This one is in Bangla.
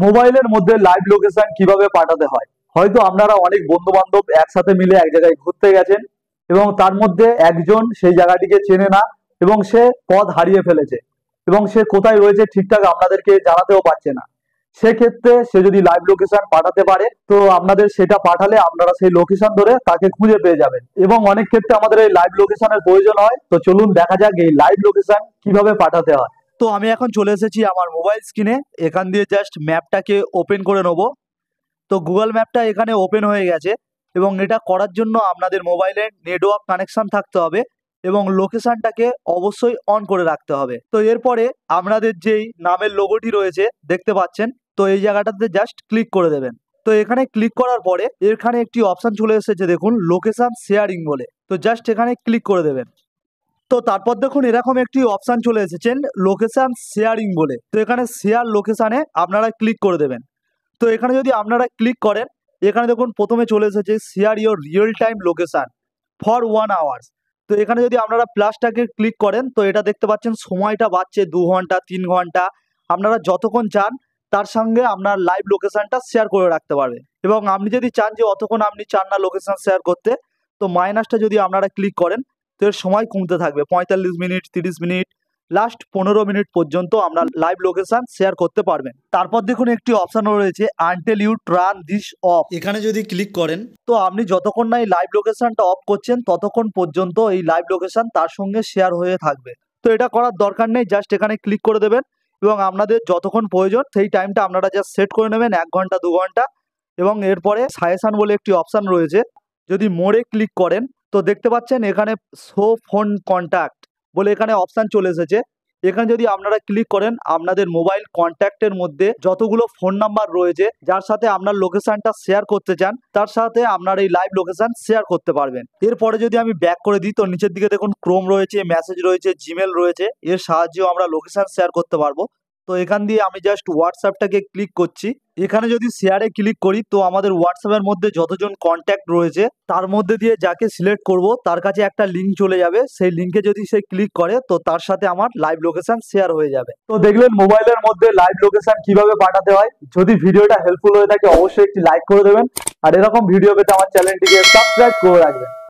মোবাইলের মধ্যে লাইভ লোকেশন কিভাবে পাঠাতে হয়। হয়তো আপনারা অনেক বন্ধু বান্ধব একসাথে মিলে এক জায়গায় ঘুরতে গেছেন এবং তার মধ্যে একজন সেই জায়গাটিকে চেনে না এবং সে পথ হারিয়ে ফেলেছে এবং সে কোথায় রয়েছে ঠিকঠাক আপনাদেরকে জানাতেও পারছে না। সেক্ষেত্রে সে যদি লাইভ লোকেশন পাঠাতে পারে তো আপনাদের সেটা পাঠালে আপনারা সেই লোকেশন ধরে তাকে খুঁজে পেয়ে যাবেন। এবং অনেক ক্ষেত্রে আমাদের এই লাইভ লোকেশনের প্রয়োজন হয়, তো চলুন দেখা যাক এই লাইভ লোকেশন কিভাবে পাঠাতে হয়। তো আমি এখন চলে এসেছি আমার মোবাইল স্ক্রিনে, এখান দিয়ে জাস্ট ম্যাপটাকে ওপেন করে নেব। তো গুগল ম্যাপটা এখানে ওপেন হয়ে গেছে এবং এটা করার জন্য আপনাদের মোবাইলে নেটওয়ার্ক কানেকশন থাকতে হবে এবং লোকেশনটাকে অবশ্যই অন করে রাখতে হবে। তো এরপরে আপনাদের যেই নামের লোগোটি রয়েছে দেখতে পাচ্ছেন, তো এই জায়গাটাতে জাস্ট ক্লিক করে দেবেন। তো এখানে ক্লিক করার পরে এখানে একটি অপশন চলে এসেছে দেখুন, লোকেশন শেয়ারিং বলে। তো জাস্ট এখানে ক্লিক করে দেবেন। তো তারপর দেখুন এরকম একটি অপশন চলে এসেছেন লোকেশন শেয়ারিং বলে। তো এখানে শেয়ার লোকেশানে আপনারা ক্লিক করে দেবেন। তো এখানে যদি আপনারা ক্লিক করেন, এখানে দেখুন প্রথমে চলে এসেছে share your real time location for 1 hours. তো এখানে যদি আপনারা প্লাসটাকে ক্লিক করেন তো এটা দেখতে পাচ্ছেন সময়টা বাড়ছে 2 ঘন্টা 3 ঘন্টা। আপনারা যতক্ষণ চান তার সঙ্গে আপনার লাইভ লোকেশানটা শেয়ার করে রাখতে পারবেন। এবং আপনি যদি চান যে অতক্ষণ আপনি চান না লোকেশান শেয়ার করতে, তো মাইনাসটা যদি আপনারা ক্লিক করেন তো এর সময় কমতে থাকবে 45 মিনিট 30 মিনিট লাস্ট 15 মিনিট পর্যন্ত আমরা লাইভ লোকেশন শেয়ার করতে পারবেন। তারপর দেখুন একটি অপশন রয়েছে until you turn this off. এখানে যদি ক্লিক করেন তো আপনি যতক্ষণ না এই লাইভ লোকেশনটা অফ করছেন ততক্ষণ পর্যন্ত এই লাইভ লোকেশন তার সঙ্গে শেয়ার হয়ে থাকবে। তো এটা করার দরকার নেই, জাস্ট এখানে ক্লিক করে দেবেন এবং আপনাদের যতক্ষণ প্রয়োজন সেই টাইমটা আপনারা জাস্ট সেট করে নেবেন, 1 ঘন্টা 2 ঘন্টা। এবং এরপরে সাজেশন বলে একটি অপশন রয়েছে, যদি মোড়ে ক্লিক করেন তো দেখতে পাচ্ছেন এখানে শো ফোন কন্ট্যাক্ট বলে এখানে অপশান চলে এসেছে। এখানে যদি আপনারা ক্লিক করেন আপনাদের মোবাইল কন্ট্যাক্টের মধ্যে যতগুলো ফোন নাম্বার রয়েছে যার সাথে আপনার লোকেশনটা শেয়ার করতে চান তার সাথে আপনার এই লাইভ লোকেশন শেয়ার করতে পারবেন। এরপরে যদি আমি ব্যাক করে দিই তো নিচের দিকে দেখুন ক্রোম রয়েছে, মেসেজ রয়েছে, জিমেল রয়েছে, এর সাহায্যেও আমরা লোকেশন শেয়ার করতে পারবো। তো এখান দিয়ে আমি জাস্ট হোয়াটসঅ্যাপটাকে ক্লিক করছি। এখানে যদি শেয়ারে ক্লিক করি তো আমাদের হোয়াটসঅ্যাপের মধ্যে যতজন কন্ট্যাক্ট রয়েছে তার মধ্যে দিয়ে যাকে সিলেক্ট করব তার কাছে একটা লিঙ্ক চলে যাবে, সেই লিঙ্কে যদি সে ক্লিক করে তো তার সাথে আমার লাইভ লোকেশন শেয়ার হয়ে যাবে। তো দেখলেন মোবাইলের মধ্যে লাইভ লোকেশন কিভাবে পাঠাতে হয়। যদি ভিডিওটা হেল্পফুল হয়ে থাকে অবশ্যই একটি লাইক করে দেবেন আর এরকম ভিডিও পেতে আমার চ্যানেলটিকে সাবস্ক্রাইব করে রাখবেন।